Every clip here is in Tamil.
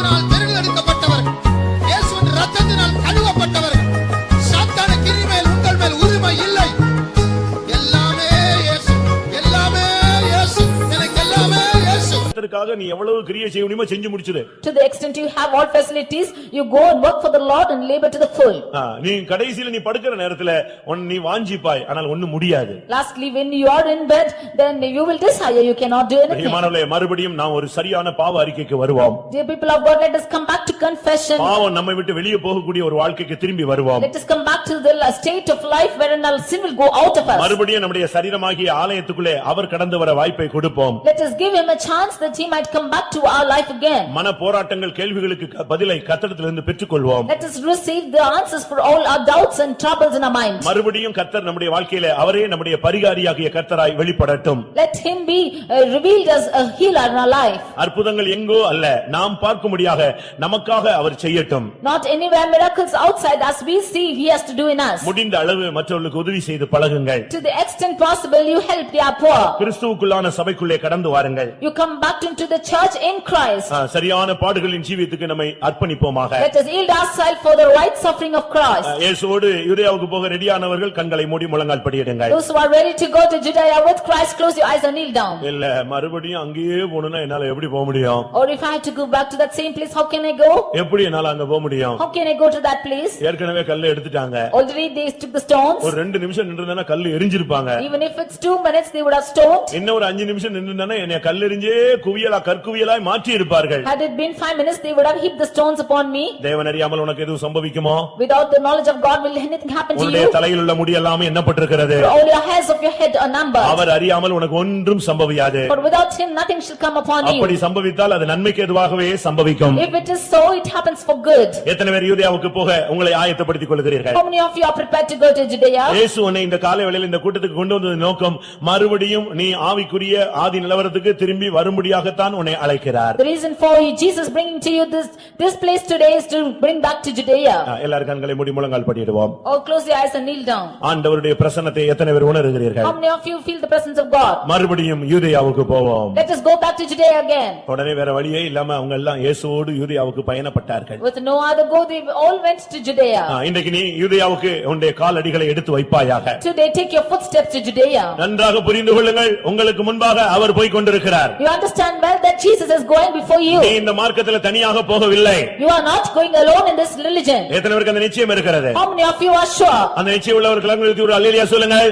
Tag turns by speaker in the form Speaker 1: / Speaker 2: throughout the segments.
Speaker 1: கிருபையினால் தெரிந்தெடுக்கப்பட்டவர்கள், இயேசுவின் இரத்தத்தினால் கழுவப்பட்டவர்கள். சாத்தானுக்கு இனிமேல் உங்கள் மேல் உரிமை இல்லை. எல்லாமே இயேசு, எல்லாமே இயேசு, எனக்கு எல்லாமே இயேசு.
Speaker 2: கர்த்தருக்காக நீ எவ்வளவு கிரியை செய்ய முடியுமோ செஞ்சு முடிச்சிடு.
Speaker 3: To the extent you have all facilities, you go and work for the Lord and labor to the full.
Speaker 2: நீ கடைசில நீ படுக்கிற நேரத்துல நீ வாஞ்சிப்பாய், ஆனால் ஒண்ணும் முடியாது.
Speaker 3: Lastly, when you are in bed, then you will desire, you cannot do anything.
Speaker 2: பிரியமானவர்களே, மறுபடியும் நாம் ஒரு சரியான பாவ அறிக்கைக்கு வருவோம்.
Speaker 3: Dear people of God, let us come back to confession.
Speaker 2: பாவம் நம்மை விட்டு வெளியே போகக்கூடிய ஒரு வாழ்க்கைக்கு திரும்பி வருவோம்.
Speaker 3: Let us come back to the state of life wherein our sin will go out of us.
Speaker 2: மறுபடியும் நம்முடைய சரீரமாகிய ஆலயத்துக்குள்ளே அவர் கடந்து வர வாய்ப்பை கொடுப்போம்.
Speaker 3: Let us give him a chance that he might come back to our life again.
Speaker 2: மன போராட்டங்கள் கேள்விகளுக்கு பதிலை கர்த்தரிடமிருந்து பெற்றுக்கொள்வோம்.
Speaker 3: Let us receive the answers for all our doubts and troubles in our mind.
Speaker 2: மறுபடியும் கர்த்தர் நம்முடைய வாழ்க்கையிலே அவரே நம்முடைய பரிகாரியாகிய கர்த்தராய் வெளிப்படட்டும்.
Speaker 3: Let him be revealed as a healer in our life.
Speaker 2: அற்புதங்கள் எங்கோ அல்ல, நாம் பார்க்கும்படியாக நமக்காக அவர் செய்யட்டும்.
Speaker 3: Not anywhere miracles outside as we see he has to do in us.
Speaker 2: முடிந்த அளவு மற்றவர்களுக்கு உதவி செய்து பழகுங்கள்.
Speaker 3: To the extent possible you help the poor.
Speaker 2: கிறிஸ்துவுக்குள்ளான சபைக்குள்ளே கடந்து வாருங்கள்.
Speaker 3: You come back into the church in Christ.
Speaker 2: சரியான பாடுகளின் ஜீவியத்துக்கு நம்மை அர்ப்பணிப்போமாக.
Speaker 3: Let us yield ourselves for the right suffering of Christ.
Speaker 2: இயேசுவோடு யூதேயாவுக்கு போக ரெடியானவர்கள் கண்களை மூடி முழங்கால் படியிடுங்கள்.
Speaker 3: Those who are ready to go to Judea with Christ, close your eyes and kneel down.
Speaker 2: இல்ல மறுபடியும் அங்கேயே போணும்னா என்னால எப்படி போக முடியும்?
Speaker 3: Or if I have to go back to that same place, how can I go?
Speaker 2: எப்படி என்னால அங்க போக முடியும்?
Speaker 3: How can I go to that place?
Speaker 2: ஏற்கனவே கல்லை எடுத்துட்டாங்க.
Speaker 3: Already they took the stones.
Speaker 2: ஒரு 2 நிமிஷம் நின்னுதானா கல்லு எரிஞ்சிருப்பாங்க.
Speaker 3: Even if it's 2 minutes they would have stoned.
Speaker 2: இன்னும் ஒரு 5 நிமிஷம் நின்னுதானா என்னைய கல்லெறிஞ்சே குவியலா கற்குவியலாய் மாற்றி இருப்பார்கள்.
Speaker 3: Had it been 5 minutes they would have heaped the stones upon me.
Speaker 2: தேவன் அறியாமல் உனக்கு எதுவும் சம்பவிக்குமோ?
Speaker 3: Without the knowledge of God will anything happen to you?
Speaker 2: உன்னுடைய தலையில் உள்ள முடி எல்லாம் எண்ணப்பட்டிருக்கிறது.
Speaker 3: All your hairs of your head are numbered.
Speaker 2: அவர் அறியாமல் உனக்கு ஒன்றும் சம்பவியாது.
Speaker 3: For without him nothing shall come upon you.
Speaker 2: அப்படி சம்பவித்தால் அது நன்மைக்கு எதுவாகவே சம்பவிக்கும்.
Speaker 3: If it is so, it happens for good.
Speaker 2: எத்தனை பேர் யூதேயாவுக்கு போக உங்களை ஆயத்தப்படுத்திக் கொள்கிறீர்கள்?
Speaker 3: How many of you are prepared to go to Judea?
Speaker 2: இயேசு உன்னை இந்த காலை வேளையில் இந்த கூட்டத்துக்கு கொண்டு வந்தது நோக்கம் மறுபடியும் நீ ஆவிக்குரிய ஆதி நிலவரத்துக்கு திரும்பி வரும்படியாகத்தான் உன்னை அழைக்கிறார்.
Speaker 3: The reason for Jesus bringing to you this place today is to bring back to Judea.
Speaker 2: எல்லாரும் கண்களை மூடி முழங்கால் படியிடுவோம்.
Speaker 3: Or close your eyes and kneel down.
Speaker 2: ஆண்டவருடைய பிரசன்னத்தை எத்தனை பேர் உணர்கிறீர்கள்?
Speaker 3: How many of you feel the presence of God?
Speaker 2: மறுபடியும் யூதேயாவுக்கு போவோம்.
Speaker 3: Let us go back to Judea again.
Speaker 2: உடனே வேற வழியே இல்லாம அவங்க எல்லாம் இயேசுவோடு யூதேயாவுக்கு பயணப்பட்டார்கள்.
Speaker 3: With no other go they all went to Judea.
Speaker 2: இன்றைக்கு நீ யூதேயாவுக்கு உன்னுடைய காலடிகளை எடுத்து வைப்பாயாக.
Speaker 3: Today take your footsteps to Judea.
Speaker 2: நன்றாக புரிந்து கொள்ளுங்கள், உங்களுக்கு முன்பாக அவர் போய் கொண்டிருக்கிறார்.
Speaker 3: You understand well that Jesus is going before you.
Speaker 2: நீ இந்த மார்க்கத்திலே தனியாக போகவில்லை.
Speaker 3: You are not going alone in this religion.
Speaker 2: எத்தனை பேருக்கு அந்த நிச்சயம் இருக்கிறது?
Speaker 3: How many of you are sure?
Speaker 2: அந்த நிச்சயம் உள்ளவர்கள் ஒரு அல்லேலூயா சொல்லுங்கள்.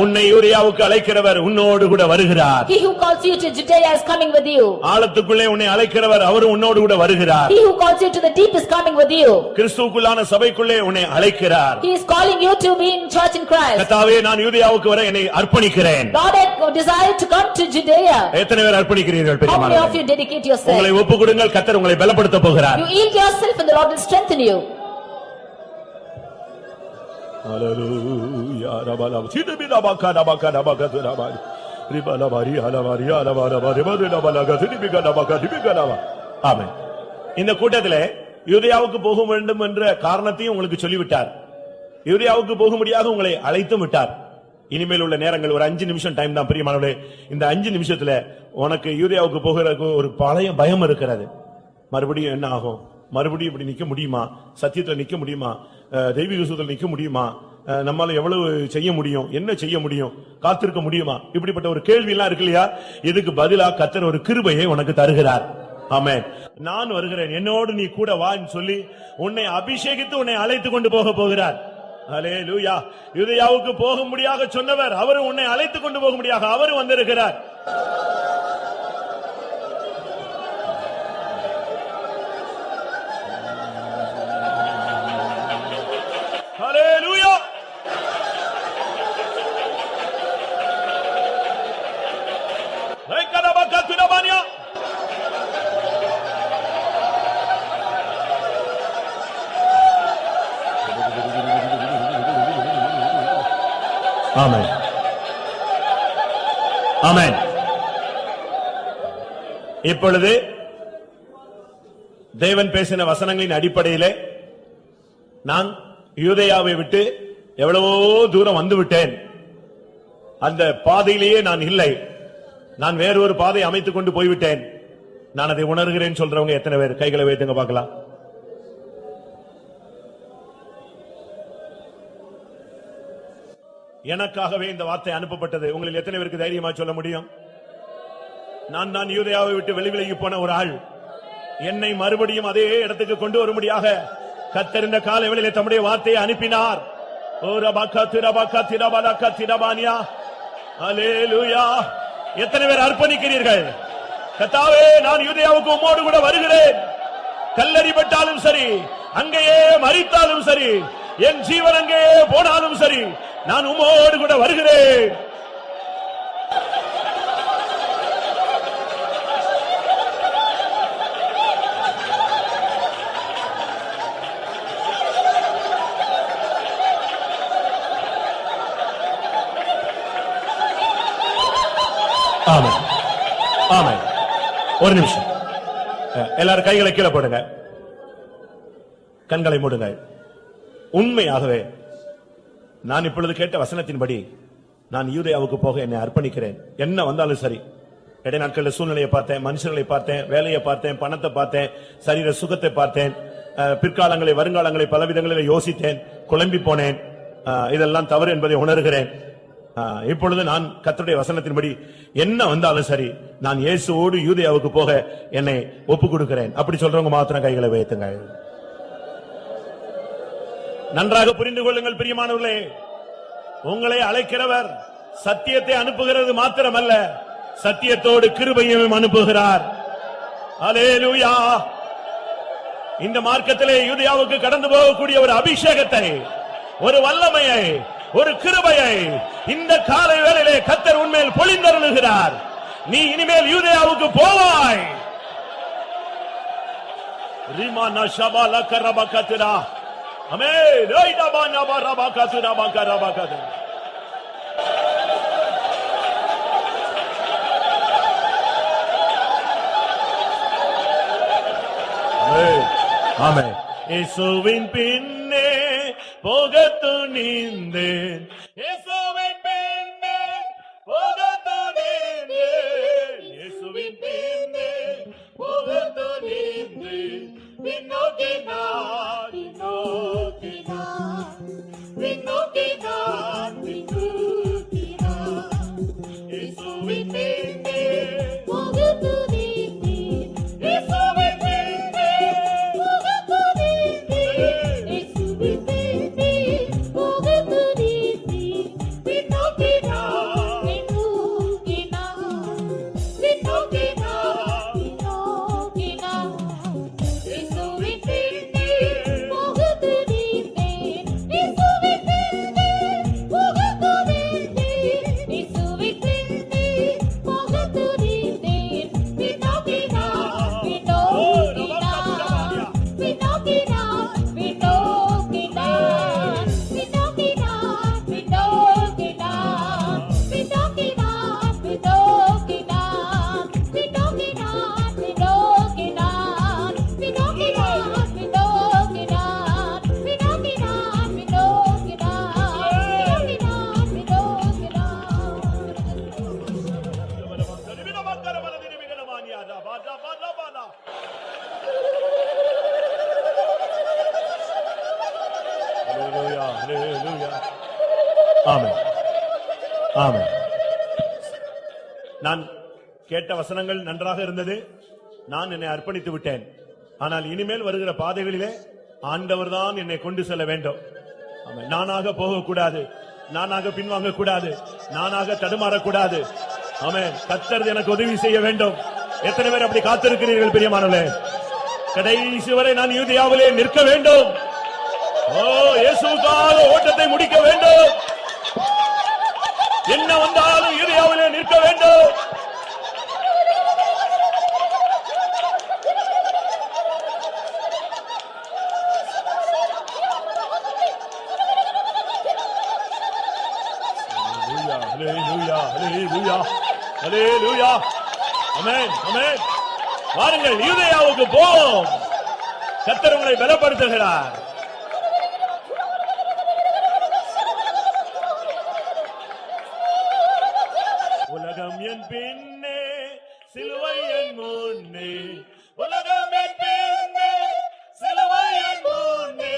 Speaker 2: உன்னை யூதேயாவுக்கு அழைக்கிறவர் உன்னோடு கூட வருகிறார்.
Speaker 3: He who calls you to Judea is coming with you.
Speaker 2: ஆழத்துக்குள்ளே உன்னை அழைக்கிறவர் அவரும் உன்னோடு கூட வருகிறார்.
Speaker 3: He who calls you to the deep is coming with you.
Speaker 2: கிறிஸ்துவுக்குள்ளான சபைக்குள்ளே உன்னை அழைக்கிறார்.
Speaker 3: He is calling you to be in church in Christ.
Speaker 2: கர்த்தாவே, நான் யூதேயாவுக்கு வர என்னை அர்ப்பணிக்கிறேன்.
Speaker 3: Lord, I desire to come to Judea.
Speaker 2: எத்தனை பேர் அர்ப்பணிக்கிறீர்கள்?
Speaker 3: How many of you dedicate yourself?
Speaker 2: உங்களை ஒப்புக்கொடுங்கள், கர்த்தர் உங்களை பலப்படுத்த போகிறார்.
Speaker 3: You yield yourself and the Lord will strengthen you.
Speaker 2: Hallelujah. Rabalaba. Sidibina bakana bakana bakana bari. Ribala bari ala bari ala bari bari bari balaga sidibina bakana ba. ஆமென். இந்த கூட்டத்திலே யூதேயாவுக்கு போக வேண்டும் என்ற காரணத்தையும் உங்களுக்கு சொல்லிவிட்டார். யூதேயாவுக்கு போகும்படியாக உங்களை அழைத்து விட்டார். இனிமேல் உள்ள நேரங்கள் ஒரு 5 நிமிஷம் டைம் தான் பிரியமானவர்களே. இந்த 5 நிமிஷத்துல உனக்கு யூதேயாவுக்கு போகிறதுக்கு ஒரு பழைய பயம் இருக்கிறது. மறுபடியும் என்ன ஆகும்? மறுபடியும் இப்படி நிக்க முடியுமா? சத்தியத்துல நிக்க முடியுமா? தெய்வீக சுதல் நிக்க முடியுமா? நம்மால எவ்வளவு செய்ய முடியும்? என்ன செய்ய முடியும்? காத்திருக்க முடியுமா? இப்படிப்பட்ட ஒரு கேள்வி எல்லாம் இருக்கு இல்லையா? இதுக்கு பதிலா கர்த்தர் ஒரு கிருபையை உனக்கு தருகிறார். ஆமென். நான் வருகிறேன், என்னோடு நீ கூட வான்னு சொல்லி உன்னை அபிஷேகித்து உன்னை அழைத்து கொண்டு போக போகிறார். அல்லேலூயா. யூதேயாவுக்கு போகும்படியாக சொன்னவர் அவரு உன்னை அழைத்து கொண்டு போகும்படியாக அவரு வந்திருக்கிறார். Hallelujah. ஆமென். ஆமென். இப்பொழுது தேவன் பேசின வசனங்களின் அடிப்படையிலே நான் யூதேயாவை விட்டு எவ்வளவோ தூரம் வந்து விட்டேன். அந்த பாதையிலேயே நான் இல்லை. நான் வேறொரு பாதை அமைத்துக் கொண்டு போய்விட்டேன். நான் அதை உணர்கிறேன் சொல்றவங்க எத்தனை பேர் கைகளை வைத்துங்க பார்க்கலாம். எனக்காகவே இந்த வார்த்தை அனுப்பப்பட்டது. உங்களில் எத்தனை பேருக்கு தைரியமா சொல்ல முடியும்? நான் தான் யூதேயாவை விட்டு விலகி போன ஒரு ஆள். என்னை மறுபடியும் அதே இடத்துக்கு கொண்டு வரும்படியாக கர்த்தர் இந்த காலை வேளையிலே தம்முடைய வார்த்தையை அனுப்பினார். ஓ ரபகா திரபகா திரபலகா திரபானியா. அல்லேலூயா. எத்தனை பேர் அர்ப்பணிக்கிறீர்கள்? கர்த்தாவே, நான் யூதேயாவுக்கு உம்மோடு கூட வருகிறேன். கல்லறிப்பட்டாலும் சரி, அங்கேயே மரித்தாலும் சரி, என் ஜீவன் அங்கேயே போனாலும் சரி, நான் உம்மோடு கூட வருகிறேன். ஆமென், ஆமென். ஒரு நிமிஷம், எல்லாரும் கைகளை கீழே போடுங்க, கண்களை மூடுங்க. உண்மையாகவே நான் இப்பொழுது கேட்ட வசனத்தின்படி நான் யூதேயாவுக்கு போக என்னை அர்ப்பணிக்கிறேன். என்ன வந்தாலும் சரி. இடை நாட்களில் சூழ்நிலையை பார்த்தேன், மனுஷர்களை பார்த்தேன், வேலையை பார்த்தேன், பணத்தை பார்த்தேன், சரீர சுகத்தை பார்த்தேன், பிற்காலங்களை வருங்காலங்களை பலவிதங்களில் யோசித்தேன், குழம்பி போனேன். இதெல்லாம் தவறு என்பதை உணர்கிறேன். இப்பொழுது நான் கர்த்தருடைய வசனத்தின்படி என்ன வந்தாலும் சரி, நான் இயேசுவோடு யூதேயாவுக்கு போக என்னை ஒப்புக் கொடுக்கிறேன். அப்படி சொல்றவங்க மாத்திரம் கைகளை வைத்துங்க. நன்றாக புரிந்து கொள்ளுங்கள் பிரியமானவர்களே, உங்களை அழைக்கிறவர் சத்தியத்தை அனுப்புகிறது மாத்திரமல்ல, சத்தியத்தோடு கிருபையும் அனுப்புகிறார். அல்லேலூயா. இந்த மார்க்கத்திலே யூதேயாவுக்கு கடந்து போகக்கூடிய ஒரு அபிஷேகத்தை, ஒரு வல்லமையை, ஒரு கிருபையை இந்த காலை வேளையிலே கர்த்தர் உன்மேல் பொழிந்தருளுகிறார். நீ இனிமேல் யூதேயாவுக்கு போவாய். ரிமானா ஷபாலா கரபகத்ரா. ஆமென். ரைடபானா பரபகத்ரா பகரபகத். ஆமென், ஆமென். இயேசுவின் பின்னே போகத் துணிந்தேன், இயேசுவின் பின்னே போகத் துணிந்தேன், இயேசுவின் பின்னே போகத் துணிந்தேன். பின்னோக்கி நான், பின்னோக்கி நான், பின்னோக்கி நான், பின்னோக்கி நான், இயேசுவின் பின்னே போகத் துணிந்தேன், இயேசுவின் பின்னே போகத் துணிந்தேன், இயேசுவின் பின்னே போகத் துணிந்தேன். பின்னோக்கி நான், பின்னோக்கி நான், பின்னோக்கி நான், பின்னோக்கி நான், இயேசுவின் பின்னே போகத் துணிந்தேன், இயேசுவின் பின்னே போகத் துணிந்தேன், இயேசுவின் பின்னே போகத் துணிந்தேன். பின்னோக்கி நான், பின்னோக்கி நான், பின்னோக்கி நான், பின்னோக்கி நான், பின்னோக்கி நான், பின்னோக்கி நான், பின்னோக்கி நான், பின்னோக்கி நான், பின்னோக்கி நான், பின்னோக்கி நான், பின்னோக்கி நான், பின்னோக்கி நான், பின்னோக்கி நான், பின்னோக்கி அல்லேலூயா, அல்லேலூயா. ஆமென், ஆமென். நான் கேட்ட வசனங்கள் நன்றாக இருந்தது. நான் என்னை அர்ப்பணித்து விட்டேன். ஆனால் இனிமேல் வருகிற பாதைகளிலே ஆண்டவர் தான் என்னை கொண்டு செல்ல வேண்டும். ஆமென். நானாக போகக்கூடாது, நானாக பின்வாங்க கூடாது, நானாக தடுமாறக்கூடாது. ஆமென். கர்த்தர் எனக்கு உதவி செய்ய வேண்டும். எத்தனை பேர் அப்படி காத்திருக்கிறீர்கள் பிரியமானவர்களே? கடைசி வரை நான் யூதேயாவிலே நிற்க வேண்டும். ஓ, இயேசுவுக்காக ஓட்டத்தை முடிக்க வேண்டும். என்ன வந்தாலும் யூதேயாவிலே நிற்க வேண்டும். அல்லேலூயா, அல்லேலூயா, அல்லேலூயா. ஆமென், ஆமென். வாருங்கள், யூதேயாவுக்கு போவோம். கர்த்தர் உங்களை பலப்படுத்துகிறார். உலகம் என் பின்னே, சிலுவை என் முன்னே, உலகம் என் பின்னே சிலுவையின் முன்னே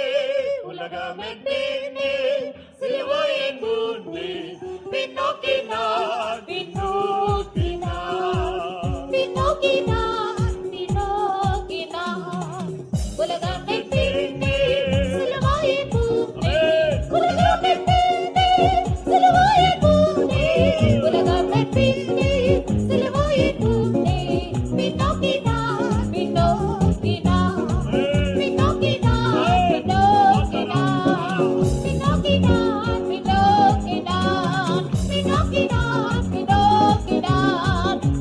Speaker 2: உலகம் என் பின்னே சிலுவையின் முன்னே பின்னோக்கி நான் பின்னோக்கி நான்
Speaker 3: பின்னோக்கி நான் பின்னோக்கி நான் உலகம் என் பின்னே சிலுவையின் முன்னே உலகம் என் பின்னே சிலுவையின் முன்னே உலகம் என் பின்னே சிலுவையின் முன்னே பின்னோக்கி நான் பின்னோக்கி நான் பின்னோக்கி நான் பின்னோக்கி நான் பின்னோக்கி நான் பின்னோக்கி நான் பின்னோக்கி நான்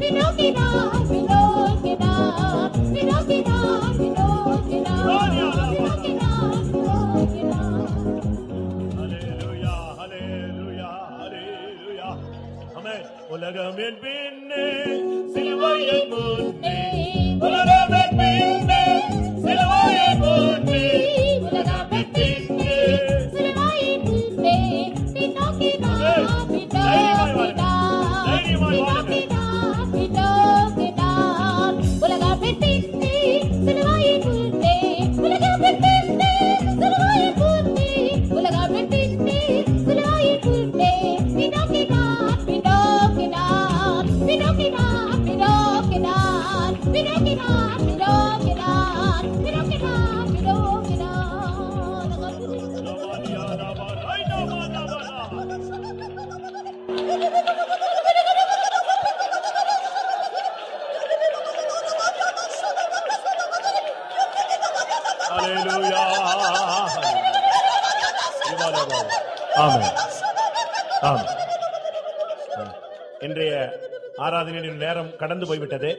Speaker 3: பின்னோக்கி நான் பின்னோக்கி நான் பின்னோக்கி நான் பின்னோக்கி நான் பின்னோக்கி நான் பின்னோக்கி நான்
Speaker 2: ஹalleluya ஹalleluya ஹalleluya ஆமென் உலகம் என் பின்னே சிலுவையின் முன்னே உலகம் என் பின்னே சிலுவையின் முன்னே
Speaker 3: உலகம் என் பின்னே சிலுவையின் முன்னே பின்னோக்கி நான் பின்னோக்கி நான் பின்னோக்கி நான் பின்னோக்கி நான் உலகம் என் பின்னே சிலுவையின் முன்னே உலகம் என் பின்னே சிலுவையின் முன்னே உலகம் என் பின்னே சிலுவையின் முன்னே பின்னோக்கி நான் பின்னோக்கி நான் பின்னோக்கி நான் பின்னோக்கி நான் பின்னோக்கி நான் பின்னோக்கி நான் பின்னோக்கி நான் பின்னோக்கி
Speaker 2: ஹalleluya ஆமென் ஆமென் இன்றைய ஆராதனையின் நேரம் கடந்து போய்விட்டது.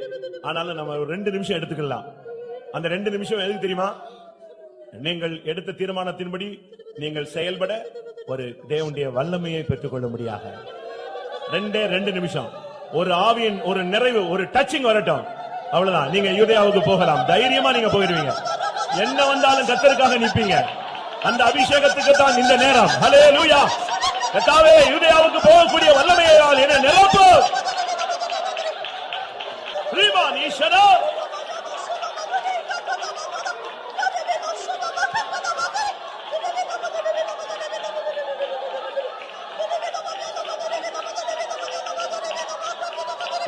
Speaker 2: ஆனாலும் நம்ம ஒரு 2 நிமிஷம் எடுத்துக்கலாம். அந்த 2 நிமிஷம் எதுக்கு தெரியுமா? நீங்கள் எடுத்த தீர்மானத்தின்படி நீங்கள் செயல்பட ஒரு தேவனுடைய வல்லமையை பெற்றுக் கொள்ள முடியாக 2 நிமிஷம் ஒரு ஆவியின் ஒரு நிறைவு ஒரு டச்சிங் வரட்டும். அவ்வளவுதான். நீங்க யூதேயாவுக்கு போகலாம். தைரியமா நீங்க போயிடுவீங்க. என்ன வந்தாலும் கர்த்தருக்காக நிப்பீங்க. அந்த அபிஷேகத்துக்கு தான் இந்த நேரம். ஹல்லேலூயா. கர்த்தாவே யூதேயாவுக்கு போகக்கூடிய வல்லமையால் என்ன நிரப்பு. ரீமான் ஈஸ்வரா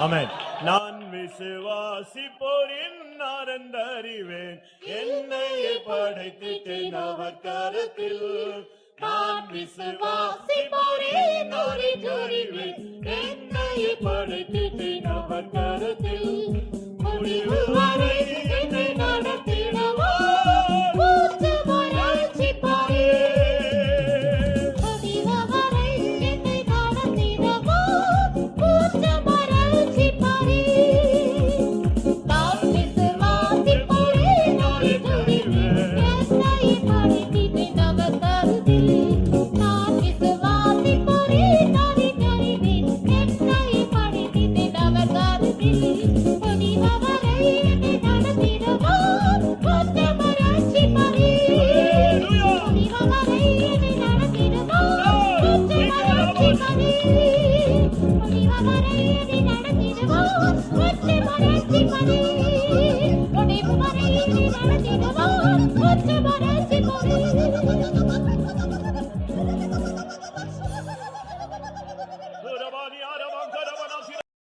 Speaker 2: ஆமென். நான் விசுவாசிப்போரின் அறிவேன் என்னை படைத்திட்டேன் அவர் கரத்தில். நான் விசுவாசிப்போரின் அறிவேன் என்னை படைத்திட்டேன் அவர் கரத்தில். முடிவு வரை என்னை நடத்திடவோ